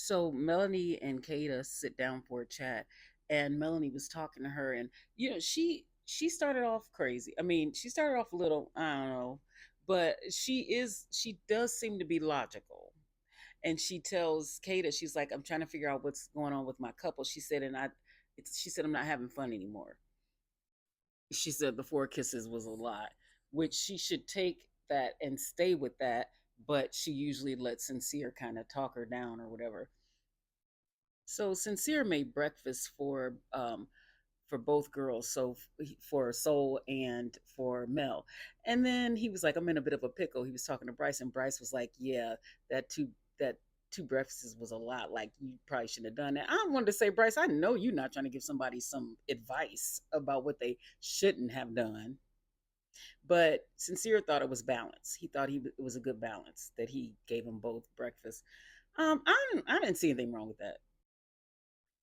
So Melanie and Kata sit down for a chat, and Melanie was talking to her, and she started off crazy. I mean, she started off a little, I don't know, but she does seem to be logical. And she tells Kata, she's like, I'm trying to figure out what's going on with my couple. She said, she said, I'm not having fun anymore. She said the four kisses was a lot, which she should take that and stay with that. But she usually lets Sincere kind of talk her down or whatever. So Sincere made breakfast for both girls, so for Soul and for Mel. And then he was like, "I'm in a bit of a pickle." He was talking to Bryce, and Bryce was like, "Yeah, that two breakfasts was a lot. Like you probably shouldn't have done that." I wanted to say, Bryce, I know you're not trying to give somebody some advice about what they shouldn't have done, but Sincere thought it was balance. He thought it was a good balance that he gave them both breakfast. I didn't see anything wrong with that.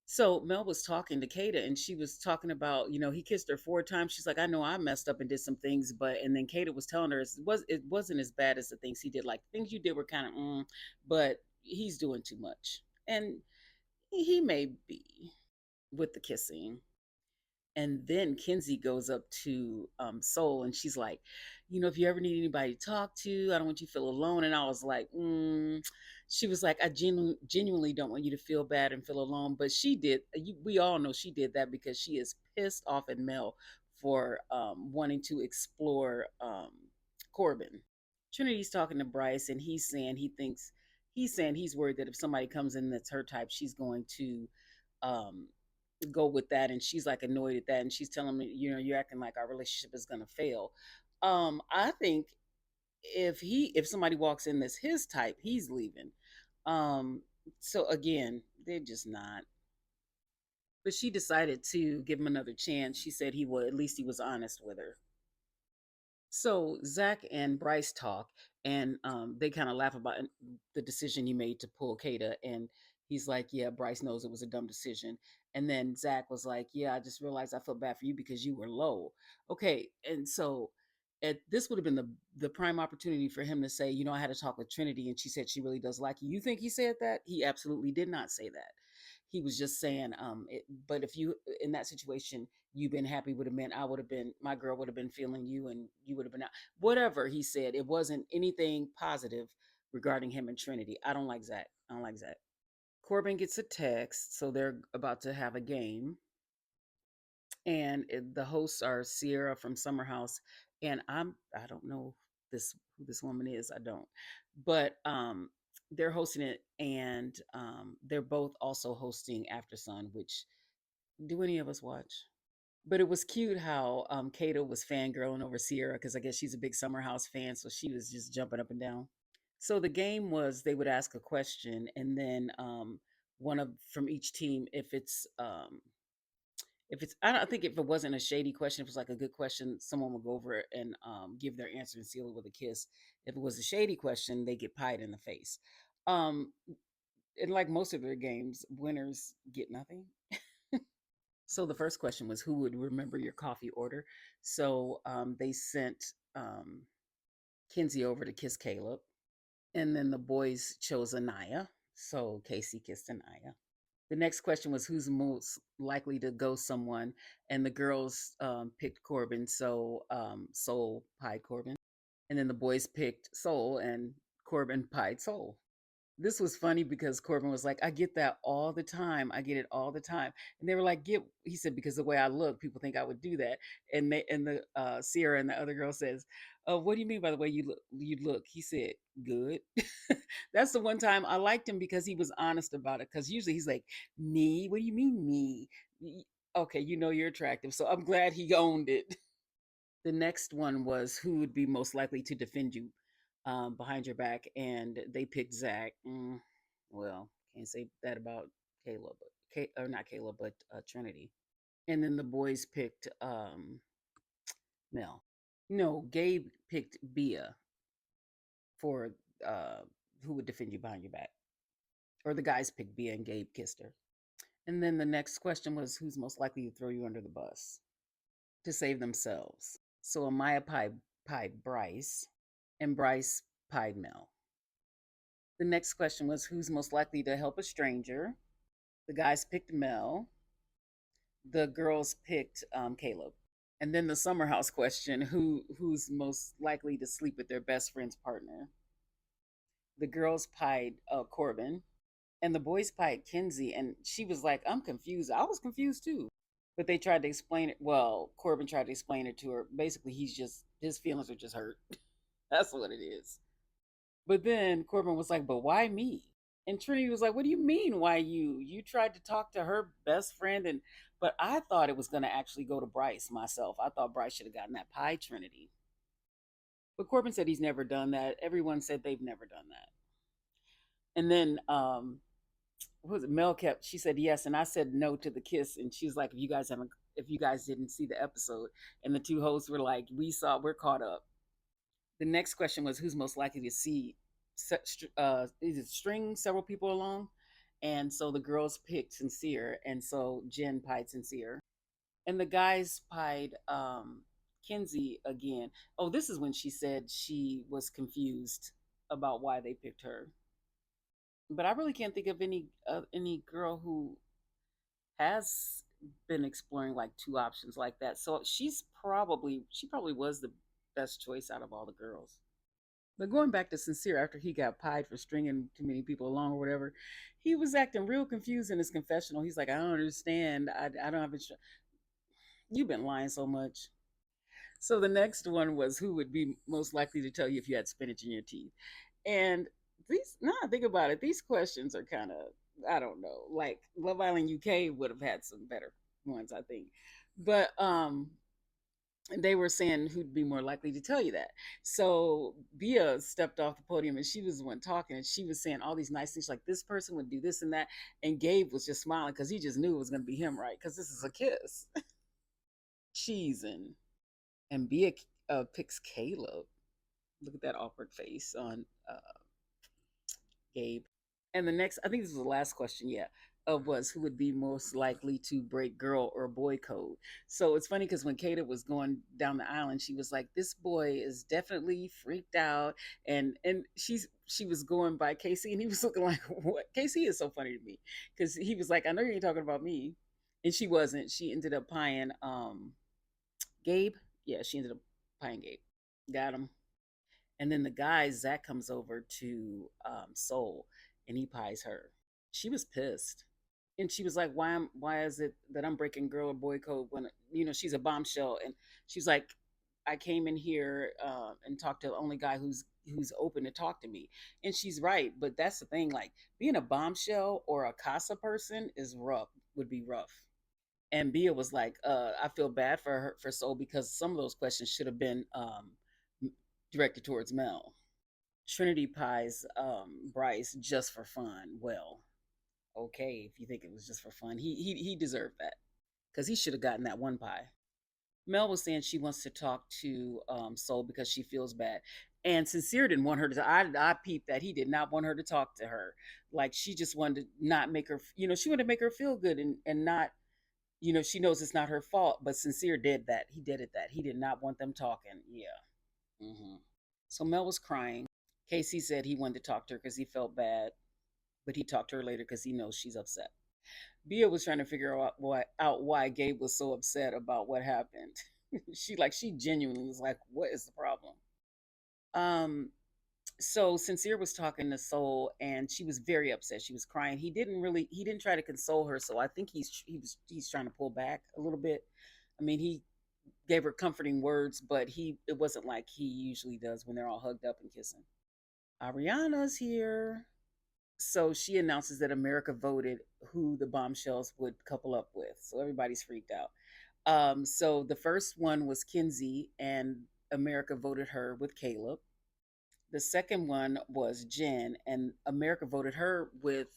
So Mel was talking to Kata, and she was talking about, he kissed her 4 times. She's like, I know I messed up and did some things, but and then Kata was telling her it wasn't as bad as the things he did. Like things you did were kind of, but he's doing too much, and he may be with the kissing. And then Kinsey goes up to Soul, and she's like, if you ever need anybody to talk to, I don't want you to feel alone. And I was like, she was like, I genuinely don't want you to feel bad and feel alone. But she did. We all know she did that because she is pissed off at Mel for wanting to explore Corbin. Trinity's talking to Bryce, and he's saying he's worried that if somebody comes in that's her type, she's going to um, go with that, and she's like annoyed at that, and she's telling me, you're acting like our relationship is going to fail. I think if somebody walks in that's his type, he's leaving. um so again, they're just not. But she decided to give him another chance. She said at least he was honest with her. So Zach and Bryce talk, and they kind of laugh about the decision he made to pull Kata. And he's like, "Yeah, Bryce knows it was a dumb decision." And then Zach was like, "Yeah, I just realized I felt bad for you because you were low." Okay, and so this would have been the prime opportunity for him to say, "I had a talk with Trinity, and she said she really does like you." You think he said that? He absolutely did not say that. He was just saying, but if you in that situation you've been happy would have been, I would have been, my girl would have been feeling you, and you would have been out. Whatever he said, it wasn't anything positive regarding him and Trinity. I don't like Zach. I don't like Zach. Corbin gets a text, so they're about to have a game, and the hosts are Sierra from Summer House, and I don't know who this woman is. I don't, but they're hosting it, and they're both also hosting After Sun, which do any of us watch? But it was cute how Kato was fangirling over Sierra because I guess she's a big Summer House fan, so she was just jumping up and down. So the game was they would ask a question, and then one of from each team, if it's I don't think if it wasn't a shady question, if it was like a good question, someone would go over it and give their answer and seal it with a kiss. If it was a shady question, they get pied in the face. Um, and like most of their games, winners get nothing. So the first question was who would remember your coffee order. So they sent Kinsey over to kiss Caleb, and then the boys chose Anaya. So Casey kissed Anaya. The next question was who's most likely to go someone, and the girls picked Corbin. So Soul pied Corbin, and then the boys picked Soul, and Corbin pied Soul. This was funny because Corbin was like, I get that all the time. I get it all the time. And they were like, he said, because the way I look, people think I would do that. And the Sierra and the other girl says, what do you mean by the way you look? He said, good. That's the one time I liked him because he was honest about it. Because usually he's like, me? What do you mean me? Okay, you're attractive. So I'm glad he owned it. The next one was who would be most likely to defend you behind your back, and they picked Zach. Well, can't say that about Caleb, or not Caleb, but Trinity. And then the boys picked Mel. No, Gabe picked Bia for uh, who would defend you behind your back, or the guys picked Bia and Gabe kissed her. And then the next question was who's most likely to throw you under the bus to save themselves. So Amaya pied Bryce, and Bryce pied Mel. The next question was who's most likely to help a stranger? The guys picked Mel. The girls picked Caleb. And then the summer house question: who's most likely to sleep with their best friend's partner? The girls pied Corbin, and the boys pied Kinsey. And she was like, "I'm confused." I was confused too. But they tried to explain it. Well, Corbin tried to explain it to her. Basically, he's just his feelings are just hurt. That's what it is. But then Corbin was like, "But why me?" And Trinity was like, "What do you mean, why you? You tried to talk to her best friend, and but I thought it was going to actually go to Bryce myself. I thought Bryce should have gotten that pie Trinity." But Corbin said he's never done that. Everyone said they've never done that. And then what was it? Mel kept. She said yes, and I said no to the kiss. And she's like, if you guys didn't see the episode, and the two hosts were like, we saw, we're caught up. The next question was who's most likely to see, is it string several people along? And so the girls picked Sincere, and so Jen pied Sincere, and the guys pied Kinsey again. Oh, this is when she said she was confused about why they picked her. But I really can't think of any girl who has been exploring like two options like that. So she probably was the best choice out of all the girls. But going back to Sincere, after he got pied for stringing too many people along or whatever, he was acting real confused in his confessional. He's like, "I don't understand. I don't have it. You've been lying so much." So the next one was who would be most likely to tell you if you had spinach in your teeth. And now I think about it, these questions are kind of, I don't know, like Love Island UK would have had some better ones, I think. But they were saying who'd be more likely to tell you that. So Bia stepped off the podium and she was the one talking and she was saying all these nice things like this person would do this and that. And Gabe was just smiling because he just knew it was going to be him, right? Because this is a kiss. Cheesing. And Bia picks Caleb. Look at that awkward face on Gabe. And the next, I think this was the last question, yeah, was who would be most likely to break girl or boy code. So it's funny because when Kata was going down the island, she was like, "This boy is definitely freaked out," and she was going by Casey, and he was looking like, "What?" Casey is so funny to me because he was like, "I know you ain't talking about me," and she wasn't. She ended up pieing Gabe. Yeah, she ended up pieing Gabe. Got him. And then the guy Zach comes over to Soul, and he pies her. She was pissed, and she was like, Why is it that I'm breaking girl or boy code when she's a bombshell?" And she's like, "I came in here and talked to the only guy who's open to talk to me," and she's right. But that's the thing, like being a bombshell or a casa person is rough. Would be rough. And Bia was like, "I feel bad for her for Soul because some of those questions should have been directed towards Mel." Trinity pies Bryce just for fun. Well, okay, if you think it was just for fun, he deserved that because he should have gotten that one pie. Mel was saying she wants to talk to Soul because she feels bad, and Sincere didn't want her to. I peeped that he did not want her to talk to her. Like she just wanted to not make her. She wanted to make her feel good and not. She knows it's not her fault, but Sincere did that. He did it that he did not want them talking. Yeah. Hmm. So Mel was crying. Casey said he wanted to talk to her because he felt bad, but he talked to her later because he knows she's upset. Bia was trying to figure out why Gabe was so upset about what happened. she genuinely was like, "What is the problem?" Um, so Sincere was talking to Soul, and she was very upset. She was crying. He didn't try to console her. So I think he's trying to pull back a little bit. I mean, he gave her comforting words, but it wasn't like he usually does when they're all hugged up and kissing. Ariana's here. So she announces that America voted who the bombshells would couple up with. So everybody's freaked out. So the first one was Kinsey, and America voted her with Caleb. The second one was Jen, and America voted her with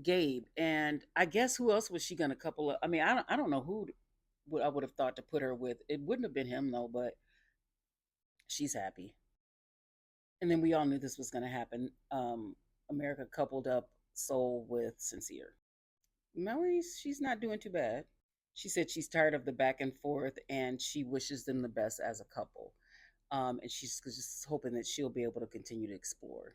Gabe. And I guess who else was she going to couple up? I mean, I don't know who I would have thought to put her with. It wouldn't have been him though, but she's happy. And then we all knew this was going to happen. America coupled up Soul with Sincere. Melanie, she's not doing too bad. She said she's tired of the back and forth and she wishes them the best as a couple. and she's just hoping that she'll be able to continue to explore.